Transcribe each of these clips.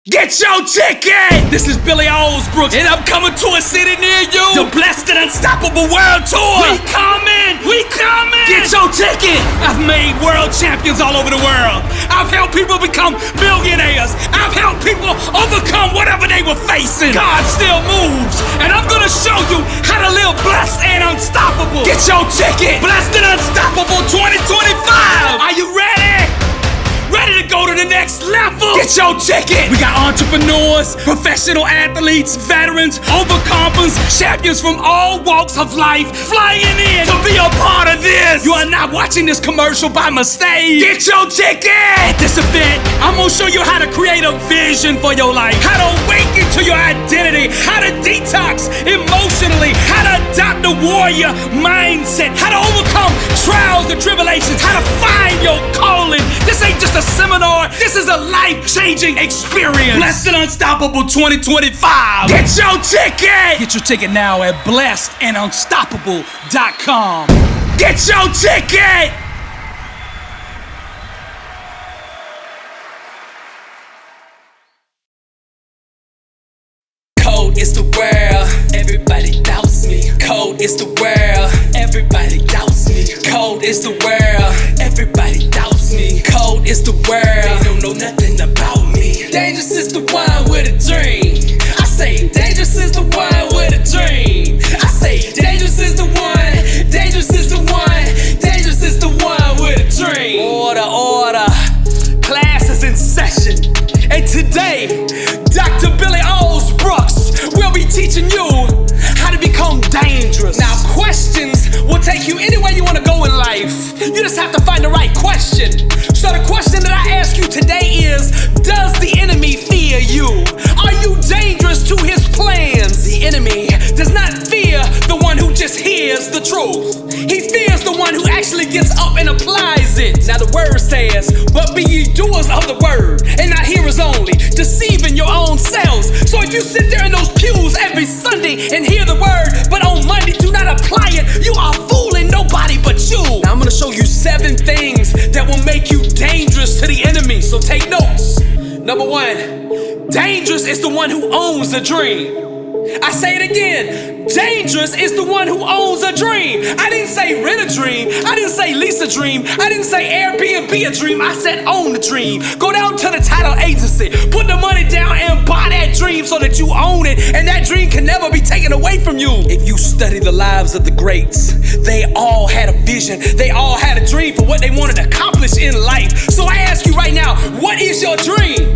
Get your ticket! This is Billy Alsbrooks, and I'm coming to a city near you. The Blessed and Unstoppable World Tour. We coming! We coming! Get your ticket! I've made world champions all over the world. I've helped people become billionaires. I've helped people overcome whatever they were facing. God still moves, and I'm gonna show you how to live blessed and unstoppable. Get your ticket! Blessed and Unstoppable 2025! Are you ready? Ready to go to the next level? Get your ticket! We got entrepreneurs, professional athletes, veterans, overcomers, champions from all walks of life flying in to be a part of this. You are not watching this commercial by mistake. Get your ticket! At this event, I'm gonna show you how to create a vision for your life, how to awaken to your identity, how to detox emotionally, how to adopt the warrior mindset, how to overcome trials and tribulations, how to find your calling. This ain't just a seminar, this is a life-changing experience. Blessed and Unstoppable 2025. Get your ticket! Get your ticket now at blessedandunstoppable.com. Get your ticket! Cold is the world, everybody doubts me. Cold is the world, everybody doubts me. Cold is the world, everybody doubts me. Cold is the world, they don't know nothing about me. Dangerous is the one with a dream. I say, dangerous is the one with a dream. I say, dangerous is the one, dangerous is the one, dangerous is the one with a dream. Order, order, class is in session. And today, Dr. Billy Alsbrooks will be teaching you how to become dangerous. Now, questions will take you anywhere you want to go in life. You just have to find the right question. So the question that I ask you today is, does the enemy fear you? Are you dangerous to his plans? The enemy does not fear the one who just hears the truth. He fears the one who actually gets up and applies it. Now the word says, but be ye doers of the word and not hearers only, deceiving your own selves. So if you sit there in those pews every Sunday and hear the word, but on Monday do not apply it, you are fooling nobody but you. Now I'm gonna show you 7 things that will make you dangerous to the enemy. So take notes. Number 1, dangerous is the one who owns a dream. I say it again, dangerous is the one who owns a dream. I didn't say rent a dream, I didn't say lease a dream, I didn't say Airbnb a dream, I said own the dream. Go down to the title agency, put the money down and buy that dream so that you own it, and that dream can never be taken away from you. If you study the lives of the greats, they all had a vision, they all had a dream for what they wanted to accomplish in life. So I ask you right now, what is your dream?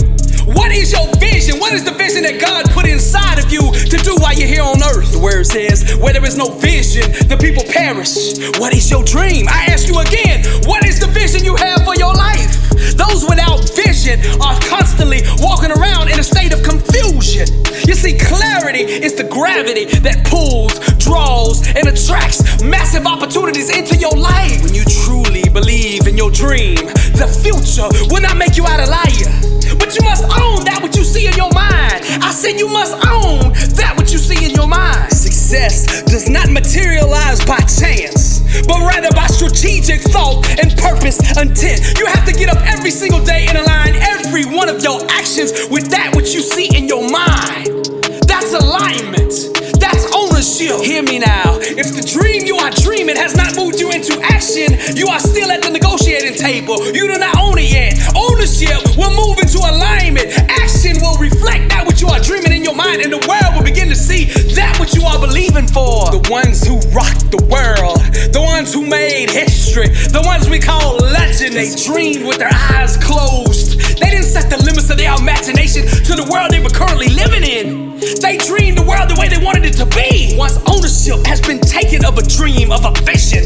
What is your vision? What is the vision that God put inside of you to do while you're here on earth? The word says, where there is no vision, the people perish. What is your dream? I ask you again, what is the vision you have for your life? Those without vision are constantly walking around in a state of confusion. You see, clarity is the gravity that pulls, draws, and attracts massive opportunities into your life. When you truly believe in your dream, the future will not make you out a liar. But you must own that what you see in your mind. I said you must own that what you see in your mind. Success does not materialize by chance, but rather by strategic thought and purpose intent. You have to get up every single day and align every one of your actions with that which you see in your mind. That's alignment. That's ownership. Hear me now. If the dream you are dreaming has not moved you into action, you are still at the negotiating table. You do not own it yet. Ownership will move into alignment. Action will reflect that which you are dreaming in your mind, and the world will begin to see that which you are believing for. The ones who rocked the world, the ones who made history, the ones we call legends, they dreamed with their eyes closed. They didn't set the limits of their imagination to the world they were currently living in. They dreamed the world the way they wanted it to be. Once ownership has been taken of a dream, of a vision,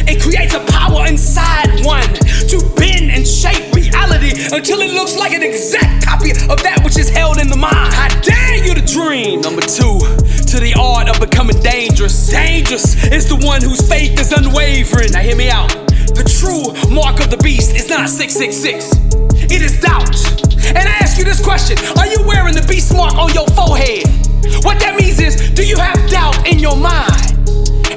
it creates a power inside one to bend and shape reality until it looks like an exact copy of that which is held in the mind. I dare you to dream. Number 2, to the art of becoming dangerous. Dangerous is the one whose faith is unwavering. Now hear me out. The true mark of the beast is not 666. It is doubt. And I ask you this question, are you wearing the beast mark on your forehead? What that means is, do you have doubt in your mind?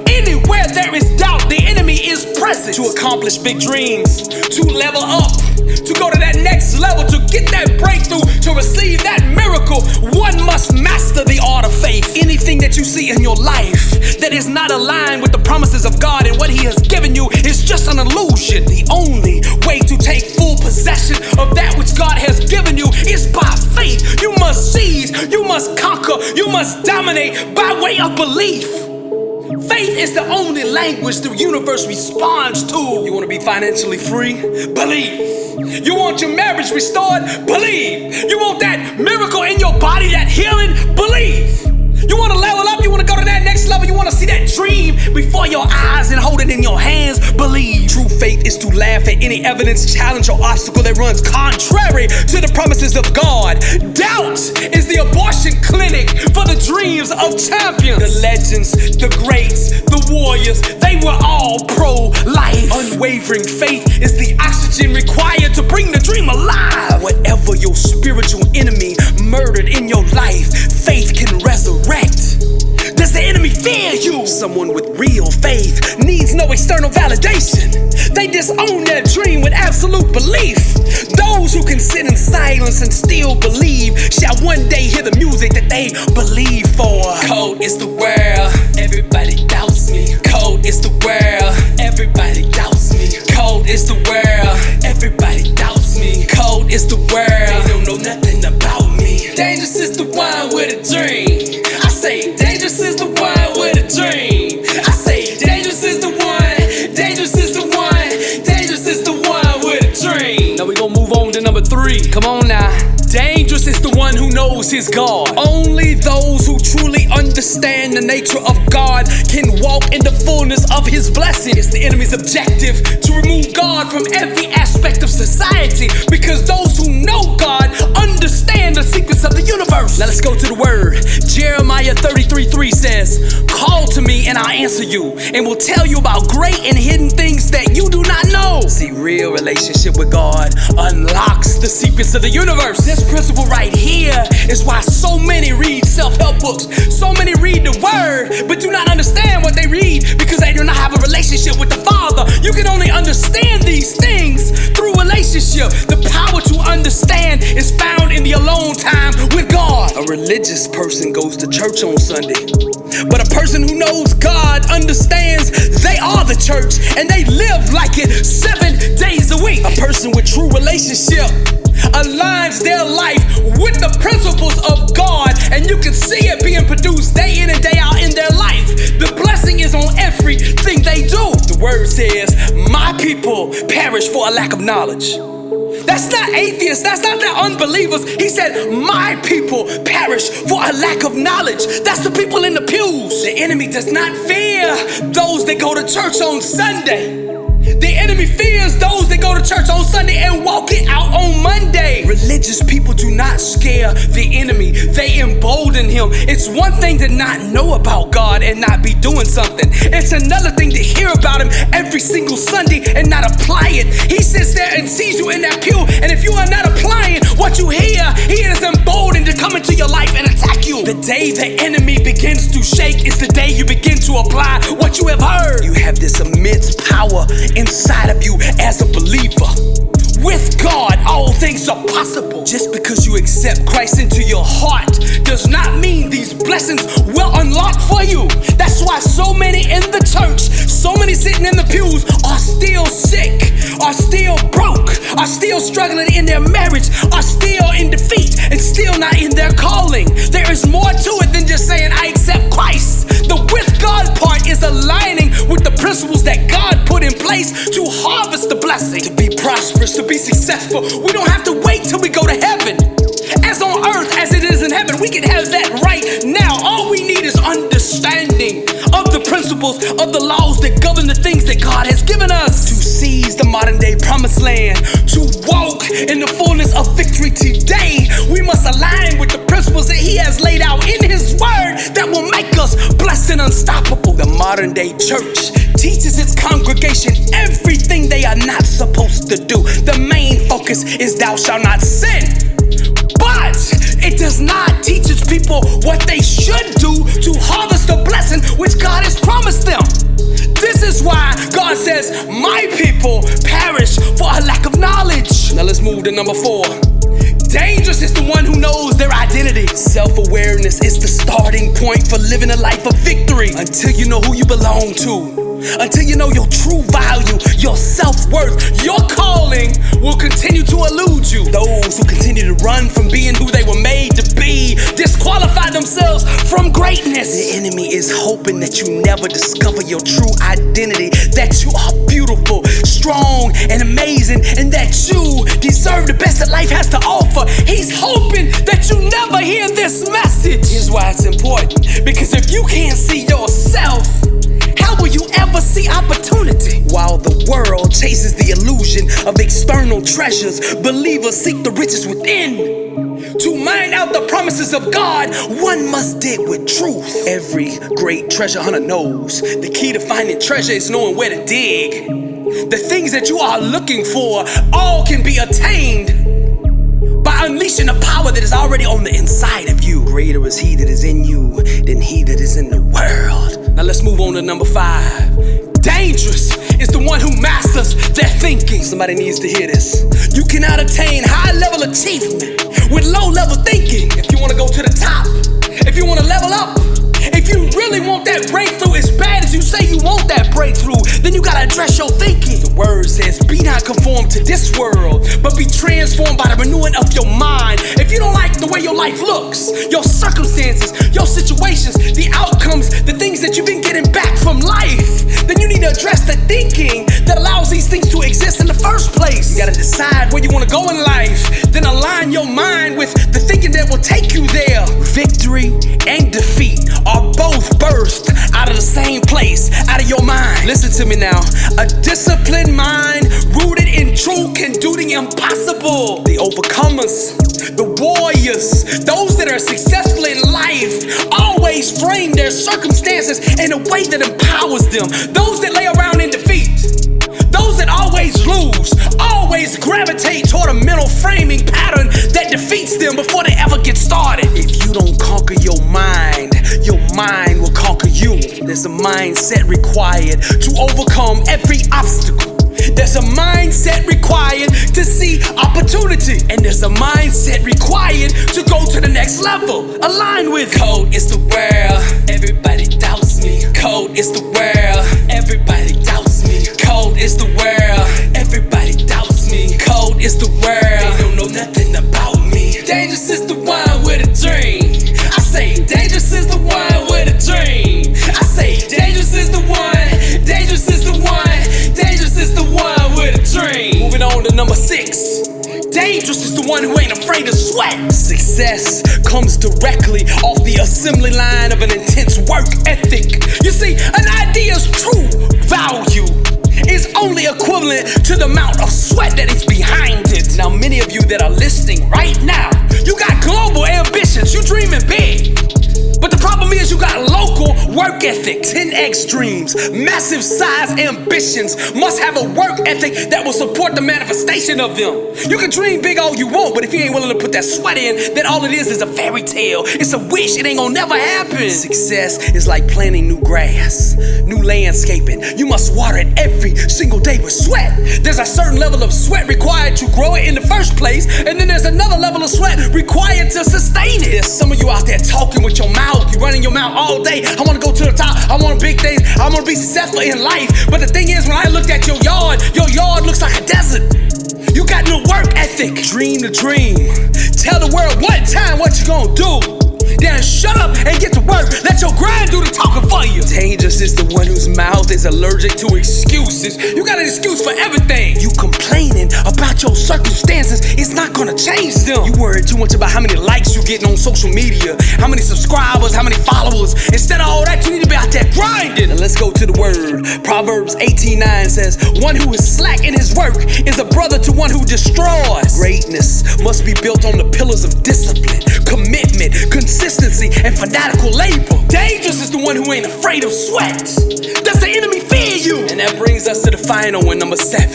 Any Anywhere there is doubt, the enemy is present. To accomplish big dreams, to level up, to go to that next level, to get that breakthrough, to receive that miracle, one must master the art of faith. Anything that you see in your life that is not aligned with the promises of God and what He has given you is just an illusion. The only way to take full possession of that which God has given you is by faith. You must seize, you must conquer, you must dominate by way of belief. Faith is the only language the universe responds to. You want to be financially free? Believe. You want your marriage restored? Believe. You want that miracle in your body, that healing? Believe. You want to level up? You want to go to that next level? You want to see that dream before your eyes and hold it in your hands? Believe. True faith is to laugh at any evidence, challenge, or obstacle that runs contrary to the promises of God. Doubt is the abortion clinic for the dreams of champions. The legends, the greats, the warriors, they were all pro-life. Unwavering faith is the oxygen required to bring the dream alive. Whatever your spiritual enemy murdered in your life, faith can resurrect. Does the enemy fear you? Someone with real faith needs no external validation. They disown their dream with absolute belief. Those who can sit in silence and still believe shall one day hear the music that they believe for. Cold is the world, everybody doubts me. Cold is the world, everybody doubts me. Cold is the world, everybody doubts me. Cold is the world, they don't know nothing about me. Dangerous is the one with a dream. I say dangerous is the one with a dream. I say dangerous is the one, dangerous is the one, dangerous is the one with a dream. Now we gonna move on to number 3. Come on now. Dangerous is the one who knows his God. Only those who truly understand the nature of God can walk in the fullness of His blessing. It's the enemy's objective to remove God from every aspect of society, because those who know God understand the secrets of the universe. Now let's go to the word. Jeremiah 33:3 says, "Call to me and I'll answer you and will tell you about great and hidden things that you do not know." See, real relationship with God unlocks the secrets of the universe. This principle right here is why so many read self-help books. So many read the word, but do not understand what they read because they do not have a relationship with the Father. You can only understand these things through relationship. The power to understand is found in the alone time with God. A religious person goes to church on Sunday, but a person who knows God understands they are the church and they live like it 7 days a week. A person with true relationship aligns their life with the principles of God, and you can see it being produced day in and day out in their life. The blessing is on everything they do. The word says, "My people perish for a lack of knowledge." That's not atheists, that's not the unbelievers. He said, "My people perish for a lack of knowledge." That's the people in the pews. The enemy does not fear those that go to church on Sunday. The enemy fears those that go to church on Sunday and walk it out on Monday. Religious people do not scare the enemy, they embolden him. It's one thing to not know about God and not be doing something. It's another thing to hear about Him every single Sunday and not apply it. He sits there and sees you in that pew, and if you are not applying what you hear, he is emboldened to come into your life and attack you. The day the enemy begins to shake is the day you begin to apply what you have heard. You have this immense power inside of you as a believer. With God, all things are possible. Just because you accept Christ into your heart does not mean these blessings will unlock for you. That's why so many in the church, so many sitting in the pews are still sick, are still broke, are still struggling in their marriage, are still in defeat, and still not in their calling. There is more to it than just saying, "I accept Christ." The with God part is aligning with the principles that God put in place to harvest the blessing, to be prosperous, to be successful. We don't have to wait till we go to heaven. As on earth as it is in heaven, we can have that right now. All we need is understanding of the principles of the laws that govern the things that God has given us. To seize the modern day promised land, to walk in the fullness of victory today, we must align with the principles that He has laid out in His word that will make us blessed and unstoppable. The modern day church teaches its congregation everything they are not supposed to do. The main focus is "thou shalt not sin." But it does not teach its people what they should do to harvest the blessing which God has promised them. is why God says, my people perish for a lack of knowledge. Now let's move to number 4. Dangerous is the one who knows their identity. Self-awareness is the starting point for living a life of victory. Until you know who you belong to, until you know your true value, your self-worth, your calling will continue to elude you. Those who continue to run from being who they were made to be disqualify themselves from greatness. The enemy is hoping that you never discover your true identity, that you are beautiful, strong, and amazing, and that you deserve the best that life has to offer. He's hoping that you never hear this message. Here's why it's important. Because if you can't see yourself, how will you ever see opportunity? While the world chases the illusion of external treasures, believers seek the riches within. To mine out the promises of God, one must dig with truth. Every great treasure hunter knows the key to finding treasure is knowing where to dig. The things that you are looking for all can be attained by unleashing the power that is already on the inside of you. Greater is he that is in you than he that is in the world. Now let's move on to number 5. Dangerous is the one who masters their thinking. Somebody needs to hear this. You cannot attain high-level achievement with low-level thinking. If you want to go to the top, if you want to level up, if you really want that breakthrough as bad as you say you want that breakthrough, then you gotta address your thinking. The word says, be not conformed to this world, but be transformed by the renewing of your mind. If you don't like the way your life looks, your circumstances, your situations, the outcomes, the things that you've been getting back from life, then you need to address the thinking that allows these things to exist in the first place. You gotta decide where you wanna go in life, then align your mind with the thinking that will take you there. Victory and defeat are both birthed out of the same place, out of your mind. Listen to me now. A disciplined mind rooted in truth can do the impossible. The overcomers, the warriors, those that are successful in life always frame their circumstances in a way that empowers them. Those that lay around in defeat, those that always lose, always gravitate toward a mental framing pattern that defeats them before they ever get started. If you don't conquer your mind will conquer you. There's a mindset required to overcome every obstacle. There's a mindset required to see opportunity. And there's a mindset required to go to the next level. Align with. Cold is the world, everybody doubts me. Cold is the world, everybody doubts me. Cold is the world, everybody doubts me. Cold is the world, they don't know nothing about me. Dangerous is the one with a dream. I say dangerous is the one with a dream. I say dangerous is the one, dangerous is the one, dangerous is the one with a dream. Moving on to number 6. Dangerous is the one who ain't afraid to sweat. Success comes directly off the assembly line of an intense work ethic. You see, an idea's true value is only equivalent to the amount of sweat that is behind it. Now, many of you that are listening right now, you got global ambitions, you dreaming big. But the problem is you got local work ethic, 10x dreams, massive size ambitions must have a work ethic that will support the manifestation of them. You can dream big all you want, but if you ain't willing to put that sweat in, then all it is a fairy tale. It's a wish, it ain't gonna never happen. Success is like planting new grass, new landscaping. You must water it every single day with sweat. There's a certain level of sweat required to grow it in the first place, and then there's another level of sweat required to sustain it. There's some of you out there talking with your mouth. You running your mouth all day. I want to go to the top. I want big things. I want to be successful in life. But the thing is, when I looked at your yard looks like a desert. You got no work ethic. Dream the dream. Tell the world one time what you gonna do. Then shut up and get to work. Let your grind do the talking for you. Dangerous is the one whose mouth is allergic to excuses. You got an excuse for everything. You complaining about your circumstances, it's not gonna change them. You worry too much about how many likes you getting on social media, how many subscribers, how many followers. Instead of all that, you need to be out there grinding. And let's go to the word. Proverbs 18:9 says, one who is slack in his work is a brother to one who destroys. Greatness must be built on the pillars of discipline, commitment, consistency, and fanatical labor. Dangerous is the one who ain't afraid of sweat. Does the enemy fear you? And that brings us to the final one, number 7.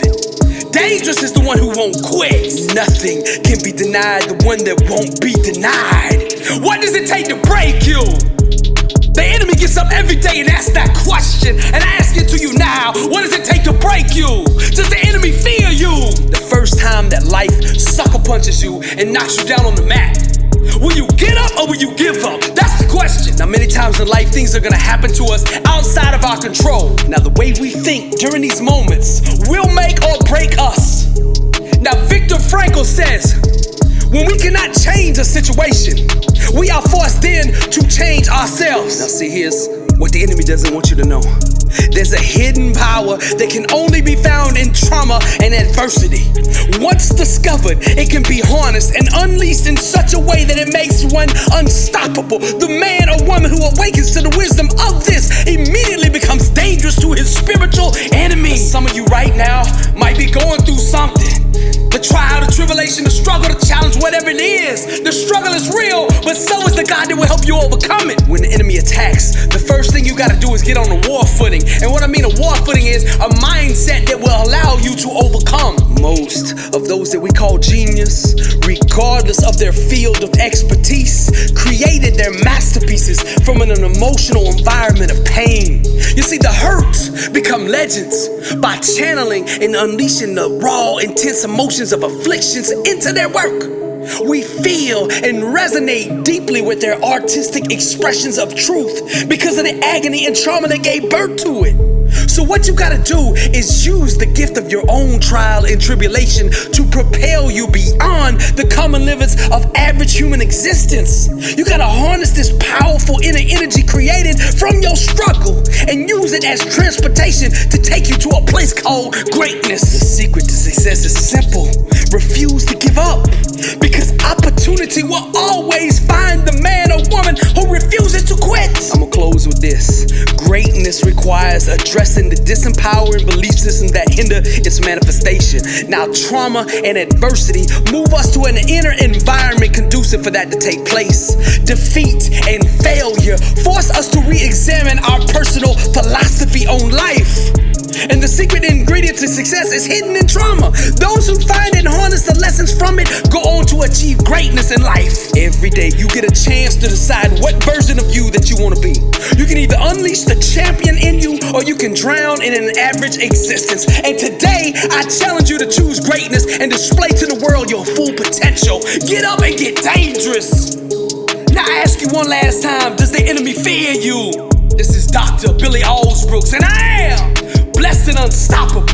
Dangerous is the one who won't quit. Nothing can be denied the one that won't be denied. What does it take to break you? The enemy gets up every day and asks that question. And I ask it to you now. What does it take to break you? Does the enemy fear you? The first time that life sucker punches you and knocks you down on the mat, will you get up or will you give up? That's the question. Now, many times in life, things are gonna happen to us outside of our control. Now, the way we think during these moments will make or break us. Now, Viktor Frankl says, when we cannot change a situation, we are forced then to change ourselves. Now, see, here's what the enemy doesn't want you to know. There's a hidden power that can only be found in trauma and adversity. Once discovered, it can be harnessed and unleashed in such a way that it makes one unstoppable. The man or woman who awakens to the wisdom of this immediately becomes dangerous to his spiritual enemy. Some of you right now might be going through something. The trial, the tribulation, the struggle, the challenge, whatever it is. The struggle is real, but so is the God that will help you overcome it. When the enemy attacks, the first thing you gotta do is get on the war footing. And what I mean a war footing is a mindset that will allow you to overcome. Most of those that we call genius, regardless of their field of expertise, created their masterpieces from an emotional environment of pain. You see, the hurts become legends by channeling and unleashing the raw, intense emotions of afflictions into their work. We feel and resonate deeply with their artistic expressions of truth because of the agony and trauma that gave birth to it. So what you gotta do is use the gift of your own trial and tribulation to propel you beyond the common limits of average human existence. You gotta harness this powerful inner energy created from your struggle and use it as transportation to take you to a place called greatness. The secret to success is simple. Refuse to give up, because opportunity will always find the man or woman who refuses to quit. I'm gonna close with this. Greatness requires addressing the disempowering belief system that hinder its manifestation. Now, trauma and adversity move us to an inner environment conducive for that to take place. Defeat and failure force us to re-examine our personal philosophy on life. And the secret ingredient to success is hidden in trauma. Those who find and harness the lessons from it go on to achieve greatness in life. Every day you get a chance to decide what version of you that you want to be. You can either unleash the champion in you or you can drown in an average existence. And today I challenge you to choose greatness and display to the world your full potential. Get up and get dangerous. Now I ask you one last time, does the enemy fear you? This is Dr. Billy Alsbrooks, and I am blessed and unstoppable.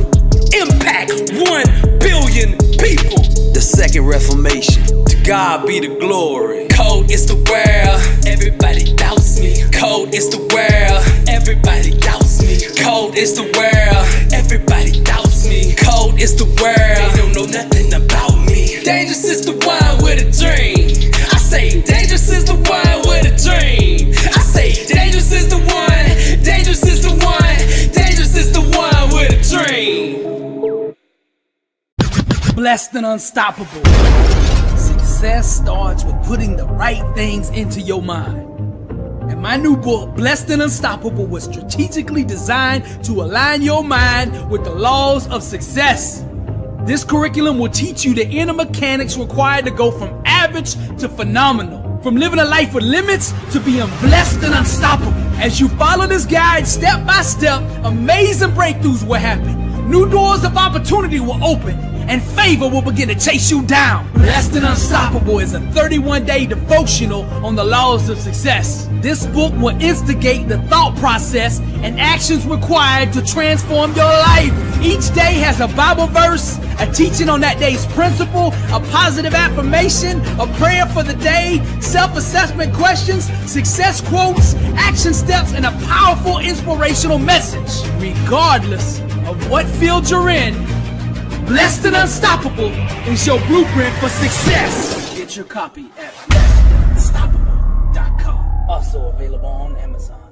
Impact 1 billion people. The second reformation. To God be the glory. Cold is the world. Everybody doubts me. Cold is the world. Everybody doubts me. Cold is the world. Everybody doubts me. Cold is the world. They don't know nothing about me. Dangerous is the one with a dream. I say dangerous is the one with a dream. I say dangerous is the one. Dangerous is the one. Dangerous is the one with a dream. Blessed and unstoppable. Success starts with putting the right things into your mind. And my new book, Blessed and Unstoppable, was strategically designed to align your mind with the laws of success. This curriculum will teach you the inner mechanics required to go from average to phenomenal. From living a life with limits to being blessed and unstoppable. As you follow this guide step by step, amazing breakthroughs will happen. New doors of opportunity will open, and favor will begin to chase you down. Blessed and Unstoppable is a 31-day devotional on the laws of success. This book will instigate the thought process and actions required to transform your life. Each day has a Bible verse, a teaching on that day's principle, a positive affirmation, a prayer for the day, self-assessment questions, success quotes, action steps, and a powerful inspirational message. Regardless of what field you're in, Blessed and Unstoppable is your blueprint for success. Get your copy at blessedandunstoppable.com. Also available on Amazon.